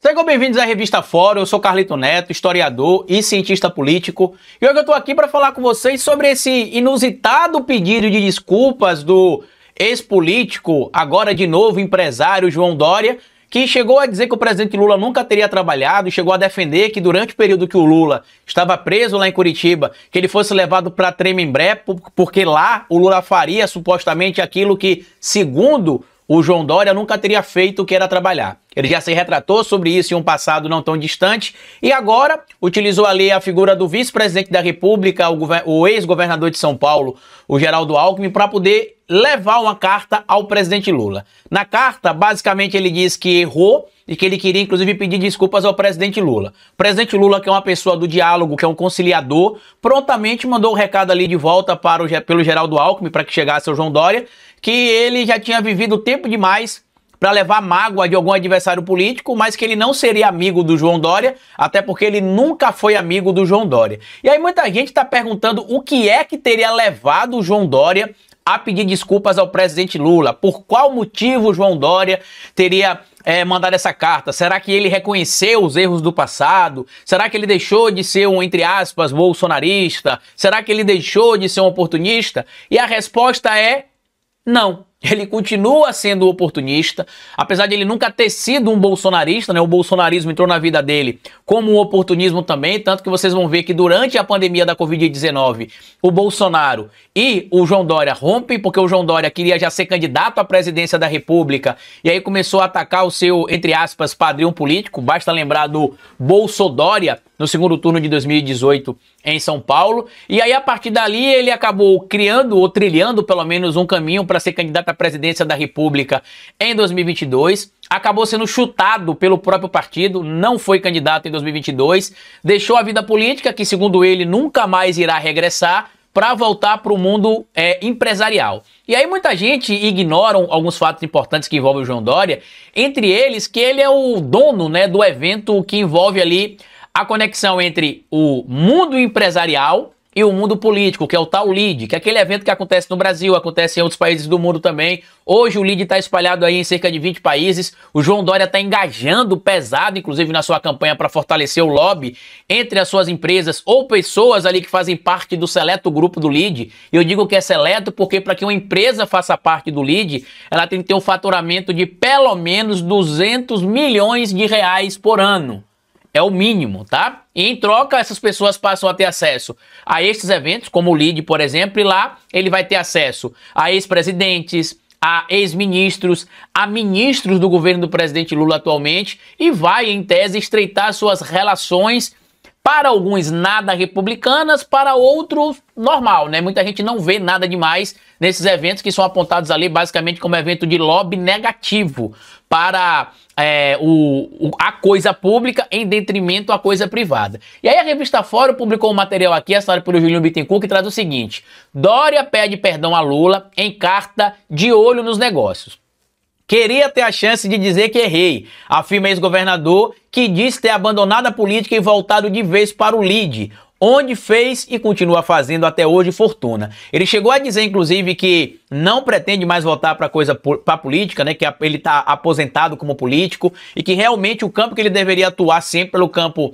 Sejam bem-vindos à Revista Fórum. Eu sou Carlito Neto, historiador e cientista político. E hoje eu estou aqui para falar com vocês sobre esse inusitado pedido de desculpas do ex-político, agora de novo empresário João Dória, que chegou a dizer que o presidente Lula nunca teria trabalhado e chegou a defender que durante o período que o Lula estava preso lá em Curitiba, que ele fosse levado para Tremembré, porque lá o Lula faria supostamente aquilo que, segundo o João Dória, nunca teria feito, que era trabalhar. Ele já se retratou sobre isso em um passado não tão distante e agora utilizou ali a figura do vice-presidente da República, o ex-governador de São Paulo, o Geraldo Alckmin, para poder levar uma carta ao presidente Lula. Na carta, basicamente, ele diz que errou e que ele queria, inclusive, pedir desculpas ao presidente Lula. O presidente Lula, que é uma pessoa do diálogo, que é um conciliador, prontamente mandou o recado ali de volta pelo Geraldo Alckmin para que chegasse ao João Dória, que ele já tinha vivido tempo demais para levar mágoa de algum adversário político, mas que ele não seria amigo do João Dória, até porque ele nunca foi amigo do João Dória. E aí muita gente está perguntando o que é que teria levado o João Dória a pedir desculpas ao presidente Lula. Por qual motivo o João Dória teria mandado essa carta? Será que ele reconheceu os erros do passado? Será que ele deixou de ser um, entre aspas, bolsonarista? Será que ele deixou de ser um oportunista? E a resposta é não. Ele continua sendo oportunista, apesar de ele nunca ter sido um bolsonarista, né? O bolsonarismo entrou na vida dele como um oportunismo também, tanto que vocês vão ver que durante a pandemia da Covid-19, o Bolsonaro e o João Dória rompem, porque o João Dória queria já ser candidato à presidência da República, e aí começou a atacar o seu, entre aspas, padrinho político. Basta lembrar do Bolsodória no segundo turno de 2018 em São Paulo, e aí a partir dali ele acabou criando ou trilhando pelo menos um caminho para ser candidato à presidência da República em 2022, acabou sendo chutado pelo próprio partido, não foi candidato em 2022, deixou a vida política, que segundo ele nunca mais irá regressar, para voltar para o mundo empresarial. E aí muita gente ignora alguns fatos importantes que envolvem o João Dória, entre eles que ele é o dono, né, do evento que envolve ali a conexão entre o mundo empresarial e o mundo político, que é o tal LEAD, que é aquele evento que acontece no Brasil, acontece em outros países do mundo também. Hoje o LEAD está espalhado aí em cerca de 20 países. O João Dória está engajando pesado, inclusive na sua campanha, para fortalecer o lobby entre as suas empresas ou pessoas ali que fazem parte do seleto grupo do LEAD. E eu digo que é seleto porque para que uma empresa faça parte do LEAD, ela tem que ter um faturamento de pelo menos 200 milhões de reais por ano. É o mínimo, tá? E em troca, essas pessoas passam a ter acesso a estes eventos, como o LEAD, por exemplo, e lá ele vai ter acesso a ex-presidentes, a ex-ministros, a ministros do governo do presidente Lula atualmente, e vai, em tese, estreitar suas relações, para alguns nada republicanas, para outros normal, né? Muita gente não vê nada demais nesses eventos que são apontados ali basicamente como evento de lobby negativo para a coisa pública em detrimento à coisa privada. E aí a Revista Fórum publicou um material aqui, assinado pelo Julinho Bittencourt, que traz o seguinte: Dória pede perdão a Lula em carta de olho nos negócios. Queria ter a chance de dizer que errei, afirma ex-governador, que diz ter abandonado a política e voltado de vez para o LEAD, onde fez e continua fazendo até hoje fortuna. Ele chegou a dizer, inclusive, que não pretende mais voltar para a política, né? Que ele está aposentado como político e que realmente o campo que ele deveria atuar sempre pelo campo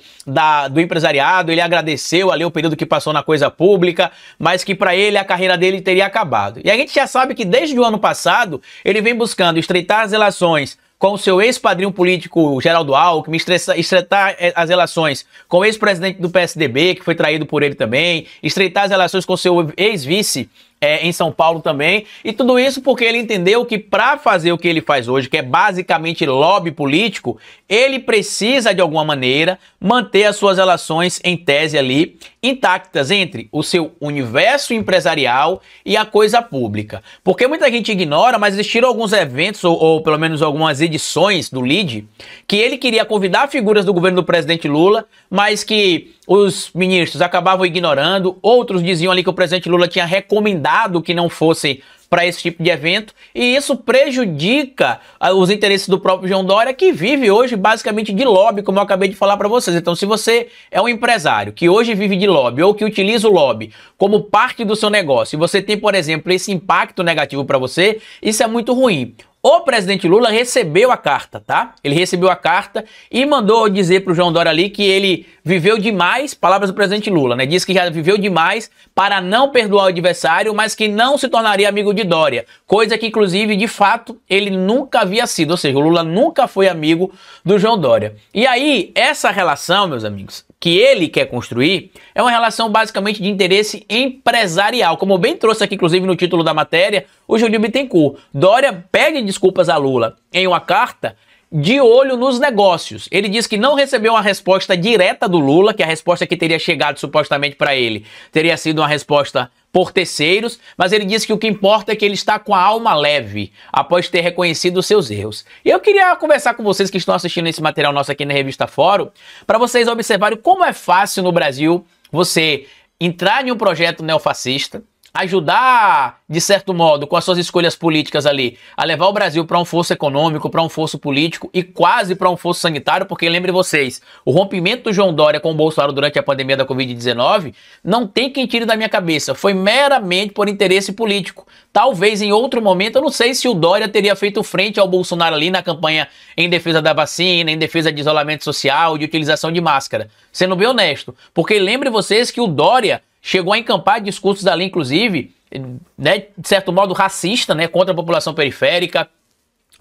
do empresariado. Ele agradeceu ali o período que passou na coisa pública, mas que para ele a carreira dele teria acabado. E a gente já sabe que desde o ano passado ele vem buscando estreitar as relações com o seu ex-padrinho político Geraldo Alckmin, estreitar as relações com o ex-presidente do PSDB, que foi traído por ele também, estreitar as relações com o seu ex-vice em São Paulo também, e tudo isso porque ele entendeu que para fazer o que ele faz hoje, que é basicamente lobby político, ele precisa de alguma maneira manter as suas relações em tese ali intactas entre o seu universo empresarial e a coisa pública. Porque muita gente ignora, mas existiram alguns eventos ou pelo menos algumas edições do LEAD que ele queria convidar figuras do governo do presidente Lula, mas que os ministros acabavam ignorando, outros diziam ali que o presidente Lula tinha recomendado que não fossem para esse tipo de evento, e isso prejudica os interesses do próprio João Dória, que vive hoje basicamente de lobby, como eu acabei de falar para vocês. Então, se você é um empresário que hoje vive de lobby ou que utiliza o lobby como parte do seu negócio, e você tem, por exemplo, esse impacto negativo para você, isso é muito ruim. O presidente Lula recebeu a carta, tá? Ele recebeu a carta e mandou dizer pro João Dória ali que ele viveu demais, palavras do presidente Lula, né? Diz que já viveu demais para não perdoar o adversário, mas que não se tornaria amigo de Dória. Coisa que, inclusive, de fato, ele nunca havia sido. Ou seja, o Lula nunca foi amigo do João Dória. E aí, essa relação, meus amigos, que ele quer construir, é uma relação basicamente de interesse empresarial. Como bem trouxe aqui, inclusive, no título da matéria, o Júlio Bittencourt. Dória pede desculpas a Lula em uma carta de olho nos negócios. Ele diz que não recebeu uma resposta direta do Lula, que a resposta que teria chegado supostamente para ele teria sido uma resposta por terceiros, mas ele disse que o que importa é que ele está com a alma leve, após ter reconhecido os seus erros. E eu queria conversar com vocês que estão assistindo esse material nosso aqui na Revista Fórum, para vocês observarem como é fácil no Brasil você entrar em um projeto neofascista, ajudar, de certo modo, com as suas escolhas políticas ali, a levar o Brasil para um fosso econômico, para um fosso político e quase para um fosso sanitário, porque lembrem vocês, o rompimento do João Dória com o Bolsonaro durante a pandemia da Covid-19 não tem quem tire da minha cabeça, foi meramente por interesse político. Talvez em outro momento, eu não sei se o Dória teria feito frente ao Bolsonaro ali na campanha em defesa da vacina, em defesa de isolamento social, de utilização de máscara. Sendo bem honesto, porque lembrem vocês que o Dória chegou a encampar discursos ali, inclusive, né, de certo modo racista, né, contra a população periférica,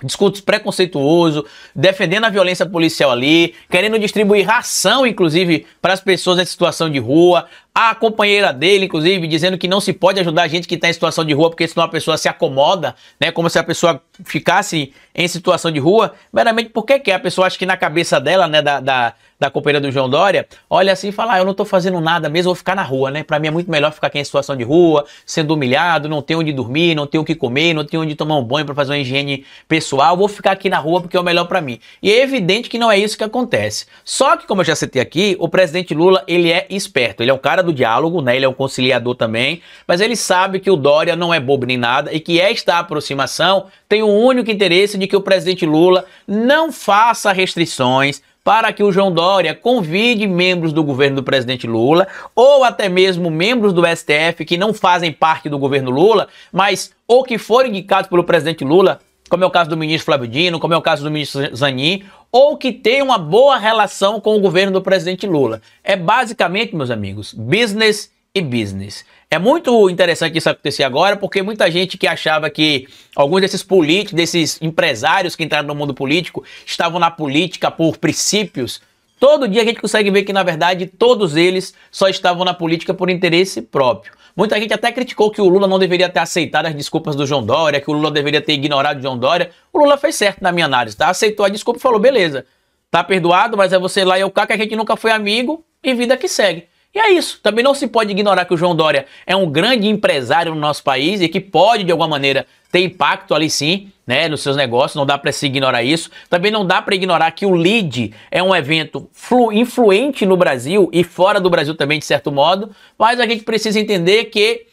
discursos preconceituosos, defendendo a violência policial ali, querendo distribuir ração, inclusive, para as pessoas em situação de rua. A companheira dele, inclusive, dizendo que não se pode ajudar a gente que está em situação de rua, porque senão a pessoa se acomoda, né? Como se a pessoa ficasse em situação de rua, meramente porque quer. A pessoa acha que na cabeça dela, né, da companheira do João Dória, olha assim e fala, eu não tô fazendo nada mesmo, vou ficar na rua, né? Pra mim é muito melhor ficar aqui em situação de rua, sendo humilhado, não ter onde dormir, não ter o que comer, não ter onde tomar um banho pra fazer uma higiene pessoal, vou ficar aqui na rua porque é o melhor pra mim. E é evidente que não é isso que acontece. Só que, como eu já citei aqui, o presidente Lula, ele é esperto, ele é um cara do diálogo, né? Ele é um conciliador também, mas ele sabe que o Dória não é bobo nem nada e que esta aproximação tem o único interesse de que o presidente Lula não faça restrições para que o João Dória convide membros do governo do presidente Lula ou até mesmo membros do STF que não fazem parte do governo Lula, mas ou que foram indicados pelo presidente Lula, como é o caso do ministro Flávio Dino, como é o caso do ministro Zanin, ou que tem uma boa relação com o governo do presidente Lula. É basicamente, meus amigos, business e business. É muito interessante isso acontecer agora, porque muita gente que achava que alguns desses políticos, desses empresários que entraram no mundo político, estavam na política por princípios, todo dia a gente consegue ver que, na verdade, todos eles só estavam na política por interesse próprio. Muita gente até criticou que o Lula não deveria ter aceitado as desculpas do João Dória, que o Lula deveria ter ignorado o João Dória. O Lula fez certo na minha análise, tá? Aceitou a desculpa e falou, beleza, tá perdoado, mas é você lá e eu cá, que a gente nunca foi amigo e vida que segue. E é isso, também não se pode ignorar que o João Dória é um grande empresário no nosso país e que pode, de alguma maneira, ter impacto ali sim, né, nos seus negócios, não dá para se ignorar isso. Também não dá para ignorar que o LEAD é um evento influente no Brasil e fora do Brasil também, de certo modo, mas a gente precisa entender que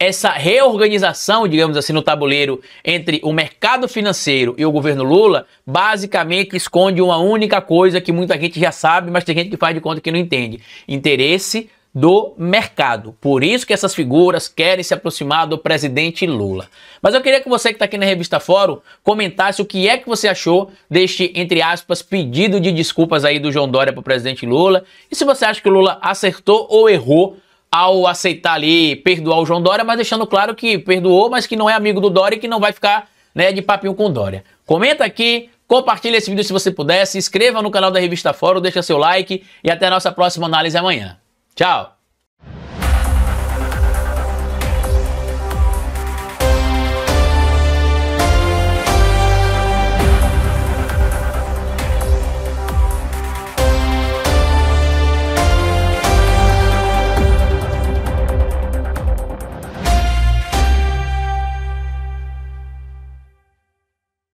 essa reorganização, digamos assim, no tabuleiro entre o mercado financeiro e o governo Lula, basicamente esconde uma única coisa que muita gente já sabe, mas tem gente que faz de conta que não entende. Interesse do mercado. Por isso que essas figuras querem se aproximar do presidente Lula. Mas eu queria que você que está aqui na Revista Fórum comentasse o que é que você achou deste, entre aspas, pedido de desculpas aí do João Dória para o presidente Lula. E se você acha que o Lula acertou ou errou ao aceitar ali, perdoar o João Dória, mas deixando claro que perdoou, mas que não é amigo do Dória e que não vai ficar, né, de papinho com o Dória. Comenta aqui, compartilha esse vídeo se você puder, se inscreva no canal da Revista Fórum, deixa seu like e até a nossa próxima análise amanhã. Tchau!